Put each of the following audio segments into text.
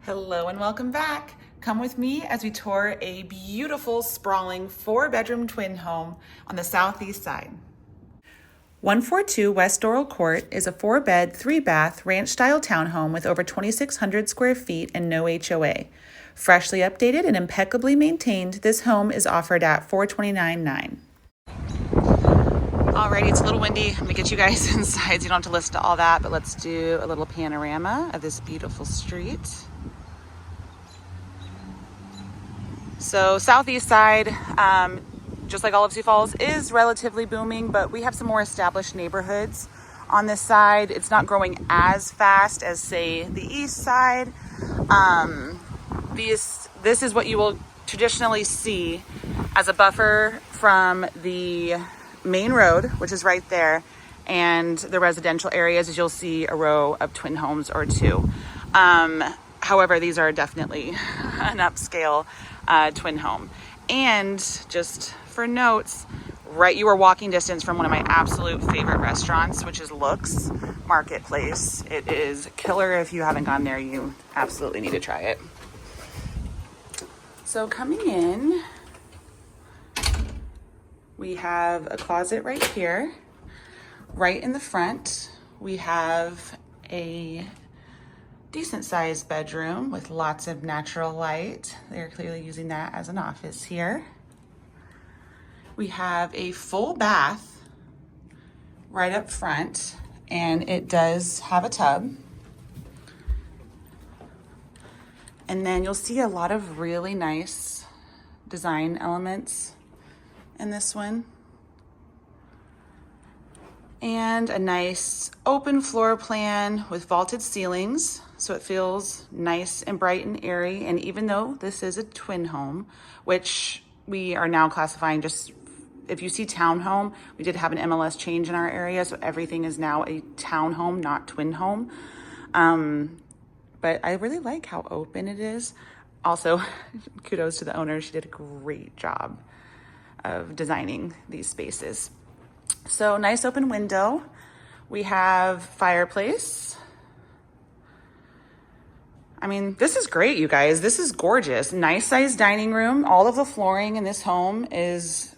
Hello and welcome back. Come with me as we tour a beautiful, sprawling 4-bedroom twin home on the southeast side. 142 West Doral Court is a 4-bed, 3-bath, ranch-style townhome with over 2,600 square feet and no HOA. Freshly updated and impeccably maintained, this home is offered at $429,900. Alrighty, it's a little windy. I'm gonna get you guys inside so you don't have to listen to all that, but let's do a little panorama of this beautiful street. So southeast side, just like all of Sioux Falls, is relatively booming, but we have some more established neighborhoods on this side. It's not growing as fast as, say, the east side. This is what you will traditionally see as a buffer from the main road, which is right there, and the residential areas, as you'll see a row of twin homes or two. However, these are definitely an upscale twin home. And just for notes, right, you are walking distance from one of my absolute favorite restaurants, which is Look's Marketplace. It is killer. If you haven't gone there, you absolutely need to try it. So coming in, we have a closet right here. Right in the front, we have a decent sized bedroom with lots of natural light. They're clearly using that as an office here. We have a full bath right up front, and it does have a tub. And then you'll see a lot of really nice design elements in this one. And a nice open floor plan with vaulted ceilings, so it feels nice and bright and airy. And even though this is a twin home, which we are now classifying, just if you see townhome, we did have an MLS change in our area, so everything is now a townhome, not twin home. But I really like how open it is. Also, kudos to the owner. She did a great job of designing these spaces. So nice open window. We have fireplace. I mean, this is great, you guys. This is gorgeous. Nice sized dining room. All of the flooring in this home is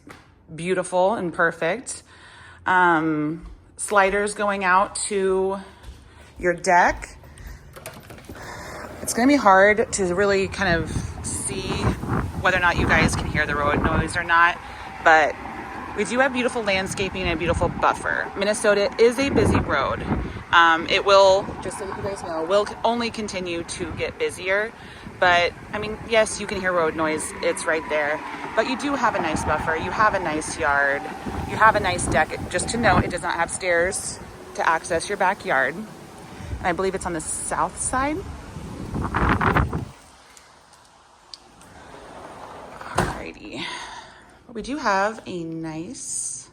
beautiful and perfect. Sliders going out to your deck. It's gonna be hard to really kind of see whether or not you guys can hear the road noise or not, but we do have beautiful landscaping and a beautiful buffer. Minnesota is a busy road. It will, just so you guys know, will only continue to get busier. But I mean, yes, you can hear road noise. It's right there. But you do have a nice buffer. You have a nice yard. You have a nice deck. Just to note, it does not have stairs to access your backyard. And I believe it's on the south side. Alrighty. We do have a nice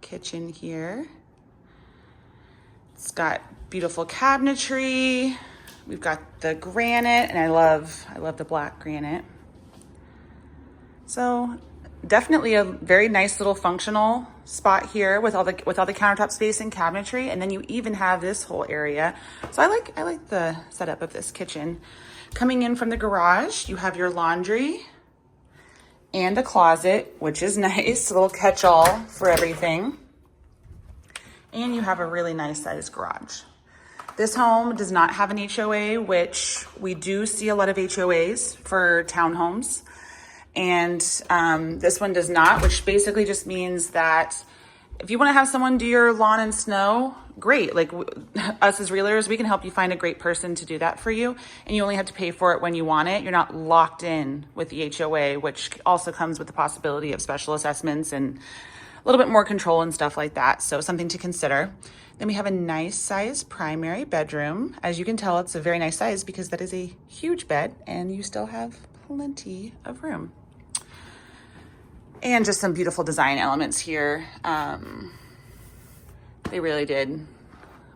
kitchen here. It's got beautiful cabinetry. We've got the granite, and I love the black granite. So definitely a very nice little functional spot here with all the countertop space and cabinetry, and then you even have this whole area. So I like the setup of this kitchen. Coming in from the garage, you have your laundry and a closet, which is nice, a little catch-all for everything. And you have a really nice sized garage. This home does not have an HOA, which we do see a lot of HOAs for townhomes. And this one does not, which basically just means that if you want to have someone do your lawn and snow, great. Like us as realtors, we can help you find a great person to do that for you. And you only have to pay for it when you want it. You're not locked in with the HOA, which also comes with the possibility of special assessments and a little bit more control and stuff like that. So something to consider. Then we have a nice size primary bedroom. As you can tell, it's a very nice size because that is a huge bed and you still have plenty of room. And just some beautiful design elements here. They really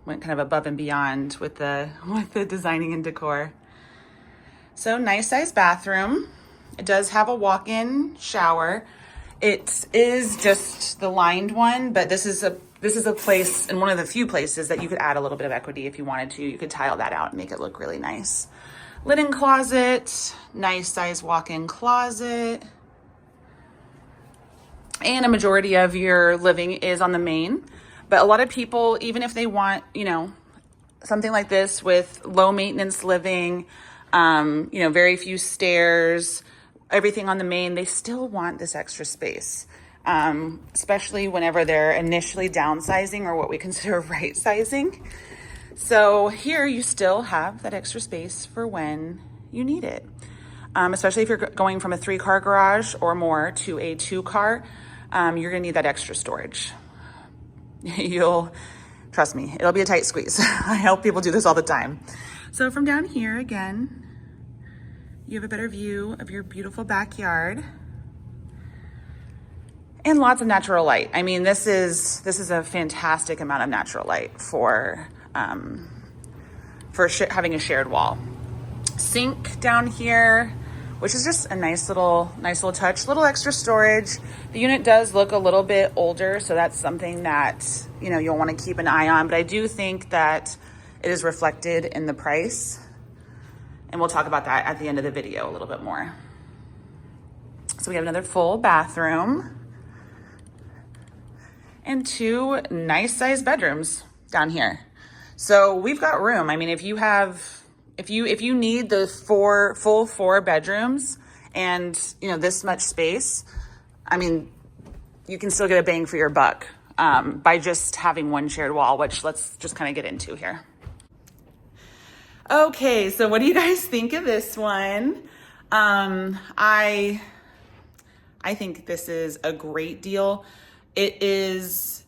went kind of above and beyond with the designing and decor. So nice size bathroom. It does have a walk-in shower. It is just the lined one, but this is a place, and one of the few places that you could add a little bit of equity if you wanted to. You could tile that out and make it look really nice. linen closet, nice size walk-in closet. And a majority of your living is on the main. But a lot of people, even if they want, you know, something like this with low maintenance living, you know, very few stairs, everything on the main, they still want this extra space, especially whenever they're initially downsizing or what we consider right sizing. So here you still have that extra space for when you need it, especially if you're going from a 3-car garage or more to a 2-car. You're gonna need that extra storage. Trust me, it'll be a tight squeeze. I help people do this all the time. So from down here, again, you have a better view of your beautiful backyard and lots of natural light. I mean, this is a fantastic amount of natural light for having a shared wall. Sink down here, which is just a nice little touch, little extra storage. The unit does look a little bit older, so that's something that, you know, you'll want to keep an eye on, but I do think that it is reflected in the price. And we'll talk about that at the end of the video a little bit more. So we have another full bathroom and 2 nice sized bedrooms down here. So we've got room. I mean, if you need the full 4 bedrooms and, you know, this much space, I mean, you can still get a bang for your buck by just having one shared wall, which let's just kind of get into here. Okay, so what do you guys think of this one? I think this is a great deal. It is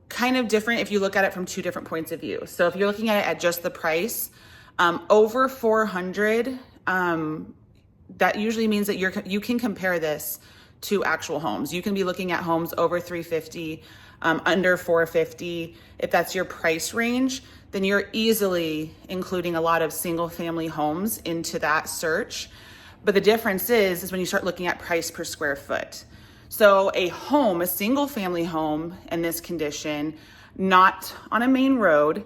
kind of different if you look at it from 2 different points of view. So if you're looking at it at just the price, over $400, that usually means that you can compare this to actual homes. You can be looking at homes over $350, under $450. If that's your price range, then you're easily including a lot of single family homes into that search. But the difference is when you start looking at price per square foot. So a single family home in this condition, not on a main road,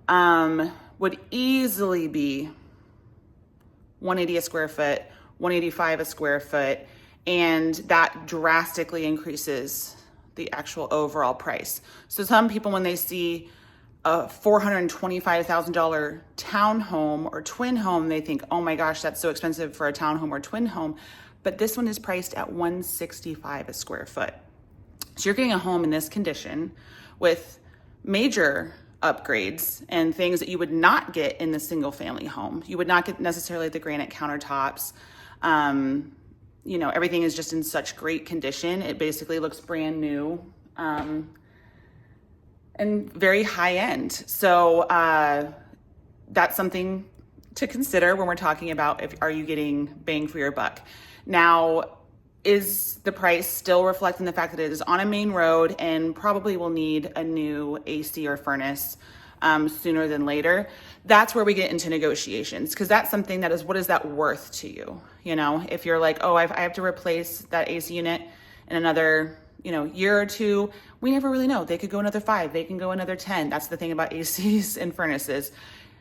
would easily be $180 a square foot, $185 a square foot, and that drastically increases the actual overall price. So some people, when they see a $425,000 townhome or twin home, they think, oh my gosh, that's so expensive for a townhome or twin home. But this one is priced at $165 a square foot. So you're getting a home in this condition with major upgrades and things that you would not get in the single family home. You would not get necessarily the granite countertops. You know, everything is just in such great condition. It basically looks brand new, and very high end. So that's something to consider when we're talking about are you getting bang for your buck. Now, is the price still reflecting the fact that it is on a main road and probably will need a new AC or furnace sooner than later? That's where we get into negotiations, because that's something that is, what is that worth to you? You know, if you're like, oh, I have to replace that AC unit in another, you know, year or 2, we never really know. They could go another 5, they can go another 10. That's the thing about ACs and furnaces.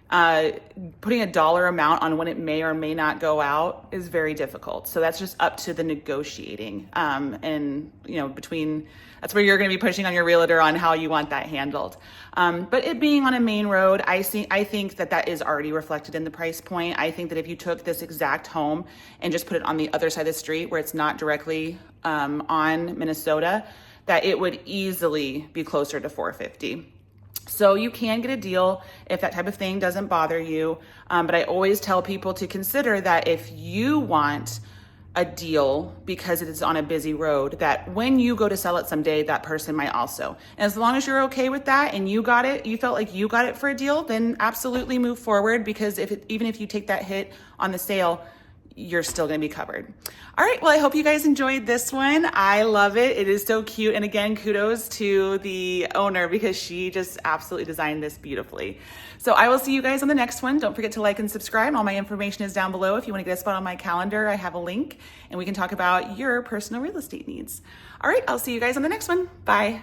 Putting a dollar amount on when it may or may not go out is very difficult. So that's just up to the negotiating. And, you know, that's where you're going to be pushing on your realtor on how you want that handled. But it being on a main road, I think that is already reflected in the price point. I think that if you took this exact home and just put it on the other side of the street where it's not directly on Minnesota, that it would easily be closer to $450. So you can get a deal if that type of thing doesn't bother you. But I always tell people to consider that if you want a deal because it is on a busy road, that when you go to sell it someday, that person might also. And as long as you're okay with that and you felt like you got it for a deal, then absolutely move forward, because even if you take that hit on the sale, you're still going to be covered. All right. Well, I hope you guys enjoyed this one. I love it. It is so cute. And again, kudos to the owner, because she just absolutely designed this beautifully. So I will see you guys on the next one. Don't forget to like and subscribe. All my information is down below. If you want to get a spot on my calendar, I have a link and we can talk about your personal real estate needs. All right. I'll see you guys on the next one. Bye.